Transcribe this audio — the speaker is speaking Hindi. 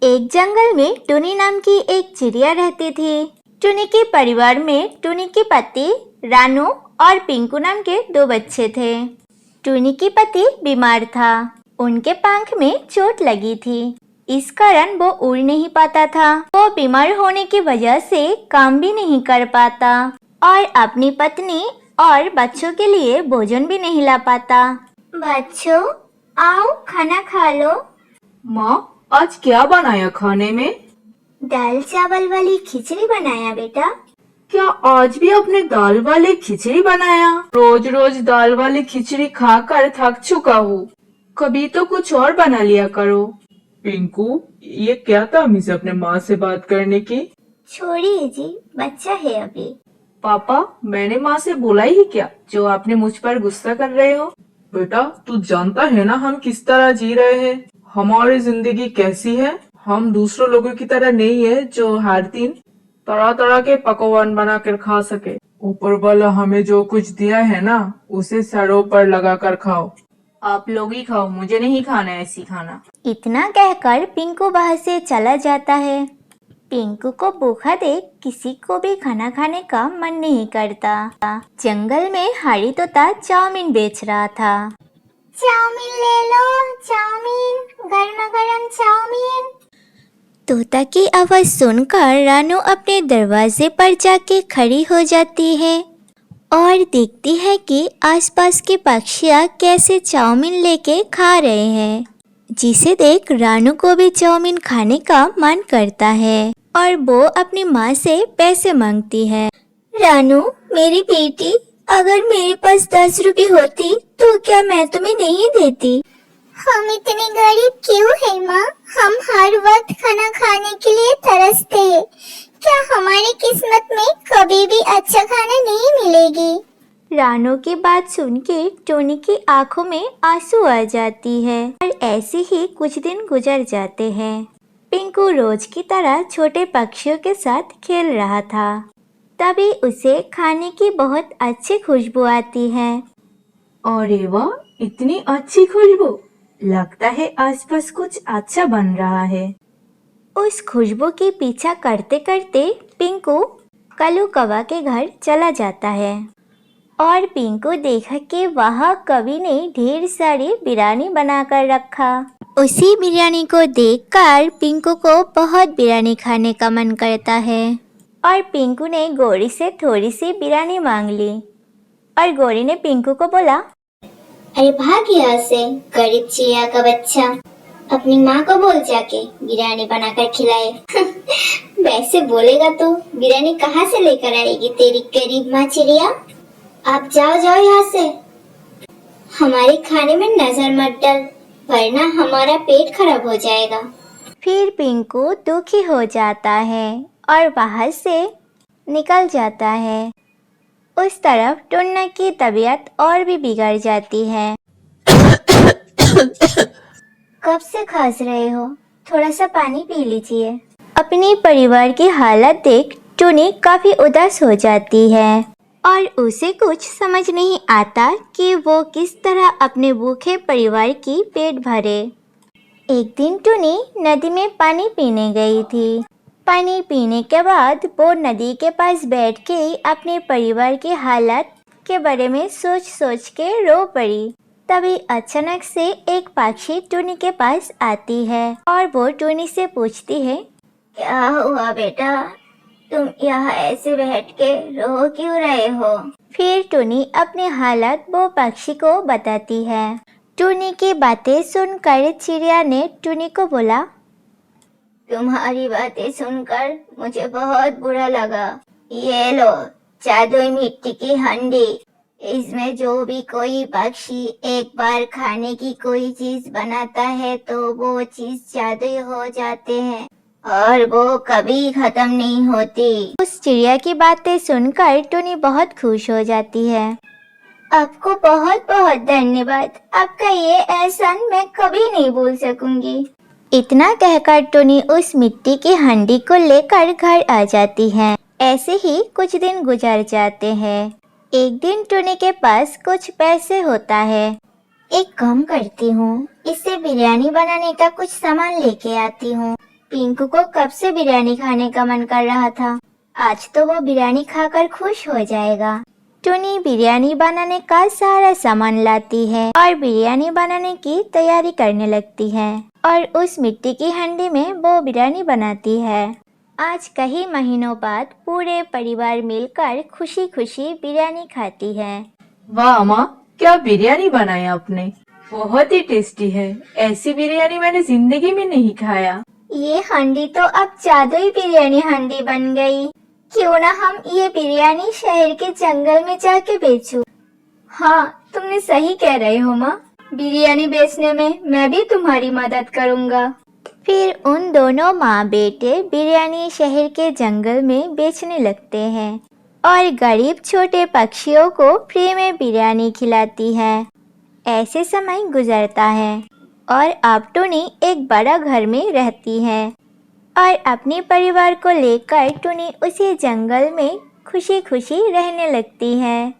एक जंगल में टुनी नाम की एक चिड़िया रहती थी। टुनी के परिवार में टुनी के पति रानू और पिंकू नाम के 2 बच्चे थे। टुनी के पति बीमार था। उनके पंख में चोट लगी थी, इस कारण वो उड़ नहीं पाता था। वो बीमार होने की वजह से काम भी नहीं कर पाता और अपनी पत्नी और बच्चों के लिए भोजन भी नहीं ला पाता। बच्चों, आओ खाना खा लो। माँ, आज क्या बनाया खाने में? दाल चावल वाली खिचड़ी बनाया बेटा। क्या आज भी आपने दाल वाली खिचड़ी बनाया? रोज रोज दाल वाली खिचड़ी खाकर थक चुका हूँ, कभी तो कुछ और बना लिया करो। पिंकू, ये क्या तमीज है अपने माँ से बात करने की? छोड़िए जी, बच्चा है अभी। पापा, मैंने माँ से बोला ही क्या जो आपने मुझ पर गुस्सा कर रहे हो? बेटा, तू जानता है ना हम किस तरह जी रहे हैं, हमारी जिंदगी कैसी है। हम दूसरों लोगों की तरह नहीं है जो हर दिन तरह तरह के पकवान बना कर खा सके। ऊपर वाला हमें जो कुछ दिया है ना, उसे सरों पर लगा कर खाओ। आप लोग ही खाओ, मुझे नहीं खाना ऐसी खाना। इतना कहकर पिंकू वहां से चला जाता है। पिंकू को भूखा देख किसी को भी खाना खाने का मन नहीं करता। जंगल में हरी तोता चाउमीन बेच रहा था। चाउमीन ले लो, चाउमीन, गर्मा गर्म चाउमीन। तोता की आवाज सुनकर रानू अपने दरवाजे पर जाके खड़ी हो जाती है और देखती है कि आसपास के पक्षियाँ कैसे चाउमीन लेके खा रहे हैं, जिसे देख रानू को भी चाउमीन खाने का मन करता है और वो अपनी माँ से पैसे मांगती है। रानू, मेरी बेटी, अगर मेरे पास 10 रुपए होती तो क्या मैं तुम्हें नहीं देती? हम इतने गरीब क्यों हैं माँ? हम हर वक्त खाना खाने के लिए तरसते हैं। क्या हमारी किस्मत में कभी भी अच्छा खाना नहीं मिलेगी? रानू की बात सुन के टोनी की आंखों में आंसू आ जाती है और ऐसे ही कुछ दिन गुजर जाते हैं। पिंकू रोज की तरह छोटे पक्षियों के साथ खेल रहा था। तभी उसे खाने की बहुत अच्छी खुशबू आती है। अरे वाह, इतनी अच्छी खुशबू! लगता है आसपास कुछ अच्छा बन रहा है। उस खुशबू के पीछा करते करते पिंकू कलू कौवा के घर चला जाता है और पिंकू देखा कि वहाँ कवि ने ढेर सारी बिरयानी बनाकर रखा। उसी बिरयानी को देखकर पिंकू को बहुत बिरयानी खाने का मन करता है और पिंकू ने गौरी से थोड़ी सी बिरयानी मांग ली और गौरी ने पिंकू को बोला, अरे भाग यहाँ से गरीब चिड़िया का बच्चा, अपनी माँ को बोल जाके बिरयानी बनाकर खिलाए। वैसे बोलेगा तो बिरयानी कहाँ से लेकर आएगी तेरी गरीब माँ चिड़िया? आप जाओ जाओ यहाँ से, हमारे खाने में नजर मत डाल वरना हमारा पेट खराब हो जाएगा। फिर पिंकू दुखी हो जाता है और बाहर से निकल जाता है। उस तरफ टुन्ना की तबीयत और भी बिगड़ जाती है। कब से खांस रहे हो? थोड़ा सा पानी पी लीजिए। अपने परिवार की हालत देख टुनी काफी उदास हो जाती है और उसे कुछ समझ नहीं आता कि वो किस तरह अपने भूखे परिवार की पेट भरे। एक दिन टुनी नदी में पानी पीने गई थी। पानी पीने के बाद वो नदी के पास बैठ के अपने परिवार की हालत के बारे में सोच सोच के रो पड़ी। तभी अचानक से एक पक्षी टुनी के पास आती है और वो टुनी से पूछती है, क्या हुआ बेटा, तुम यहाँ ऐसे बैठ के रो क्यों रहे हो? फिर टुनी अपनी हालत वो पक्षी को बताती है। टुनी की बातें सुनकर चिड़िया ने टुनी को बोला, तुम्हारी बातें सुनकर मुझे बहुत बुरा लगा। ये लो जादुई मिट्टी की हांडी, इसमें जो भी कोई पक्षी एक बार खाने की कोई चीज बनाता है तो वो चीज जादुई हो जाते हैं और वो कभी खत्म नहीं होती। उस चिड़िया की बातें सुनकर टुनी बहुत खुश हो जाती है। आपको बहुत बहुत धन्यवाद, आपका ये एहसान मैं कभी नहीं भूल सकूंगी। इतना कहकर टुनी उस मिट्टी की हांडी को लेकर घर आ जाती है। ऐसे ही कुछ दिन गुजर जाते हैं। एक दिन टुनी के पास कुछ पैसे होता है। एक काम करती हूँ, इससे बिरयानी बनाने का कुछ सामान लेके आती हूँ। पिंकू को कब से बिरयानी खाने का मन कर रहा था। आज तो वो बिरयानी खाकर खुश हो जाएगा। टुनी बिरयानी बनाने का सारा सामान लाती है और बिरयानी बनाने की तैयारी करने लगती है और उस मिट्टी की हांडी में वो बिरयानी बनाती है। आज कई महीनों बाद पूरे परिवार मिलकर खुशी खुशी बिरयानी खाती है। वाह माँ, क्या बिरयानी बनाया आपने, बहुत ही टेस्टी है। ऐसी बिरयानी मैंने जिंदगी में नहीं खाया। ये हांडी तो अब जादुई बिरयानी हांडी बन गई। क्यों ना हम ये बिरयानी शहर के जंगल में जाके बेचूं। हाँ, तुमने सही कह रहे हो माँ। बिरयानी बेचने में मैं भी तुम्हारी मदद करूँगा। फिर उन दोनों माँ बेटे बिरयानी शहर के जंगल में बेचने लगते हैं और गरीब छोटे पक्षियों को फ्री में बिरयानी खिलाती है। ऐसे समय गुजरता है और अब टुनी एक बड़ा घर में रहती है और अपने परिवार को लेकर टुनी उसी जंगल में खुशी खुशी रहने लगती है।